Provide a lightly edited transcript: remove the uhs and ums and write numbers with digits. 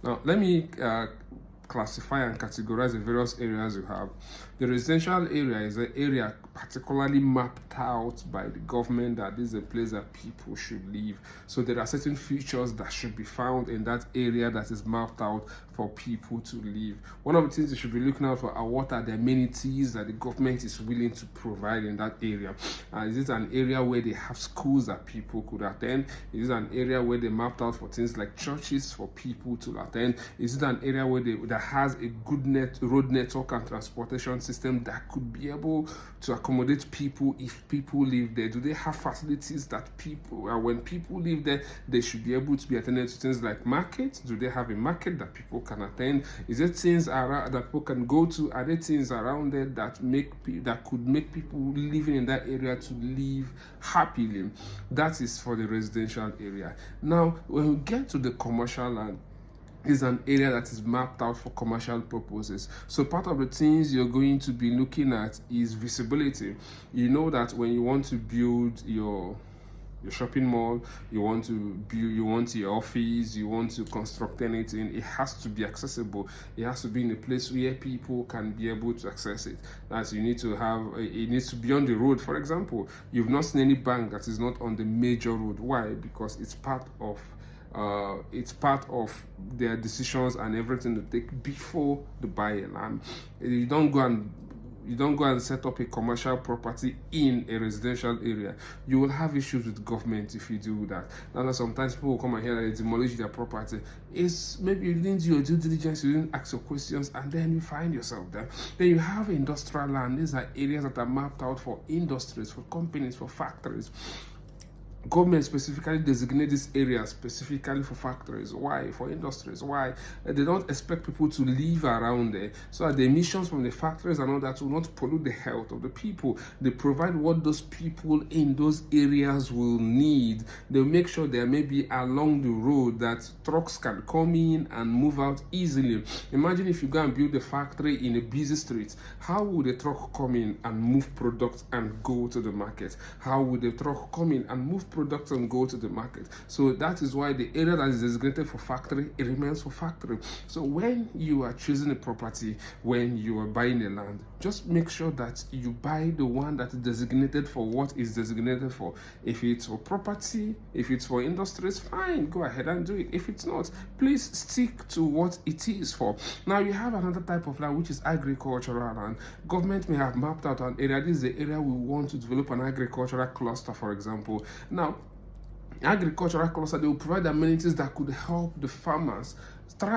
Now, let me classify and categorize the various areas you have. The residential area is an area particularly mapped out by the government that this is a place that people should live. So there are certain features that should be found in that area that is mapped out for people to live. One of the things you should be looking out for are what are the amenities that the government is willing to provide in that area. Is it an area where they have schools that people could attend? Is it an area where they mapped out for things like churches for people to attend? Is it an area where that has a good road network and transportation system that could be able to accommodate people if people live there? Do they have facilities that people, when people live there, they should be able to be attended to things like markets? Do they have a market that people can attend? Is there things around that people can go to? Are there things around there that could make people living in that area to live happily? That is for the residential area. Now, when we get to the commercial land, is an area that is mapped out for commercial purposes. So part of the things you're going to be looking at is visibility. You know that when you want to build your shopping mall, you want your office, you want to construct anything, it has to be accessible. It has to be in a place where people can be able to access it. That's, you need to have, it needs to be on the road. For example, you've not seen any bank that is not on the major road. Why? Because it's part of their decisions and everything they take before they buy a land. You don't go and set up a commercial property in a residential area. You will have issues with government if you do that. Now, sometimes people will come and hear that they demolish their property. It's maybe you didn't do your due diligence, you didn't ask your questions, and then you find yourself there. Then you have industrial land. These are areas that are mapped out for industries, for companies, for factories. Government specifically designate this area specifically for factories. Why? For industries. Why? They don't expect people to live around there, so that the emissions from the factories and all that will not pollute the health of the people. They provide what those people in those areas will need. They make sure there may be along the road that trucks can come in and move out easily. Imagine if you go and build a factory in a busy street. How would a truck come in and move products and go to the market? How would a truck come in and move products and go to the market? So that is why the area that is designated for factory, it remains for factory. So when you are choosing a property, when you are buying a land, just make sure that you buy the one that is designated for what is designated for. If it's for property, if it's for industries, fine, go ahead and do it. If it's not, please stick to what it is for. Now you have another type of land, which is agricultural land. Government may have mapped out an area. This is the area we want to develop an agricultural cluster, for example. Now, agricultural cluster, they will provide amenities that could help the farmers thrive.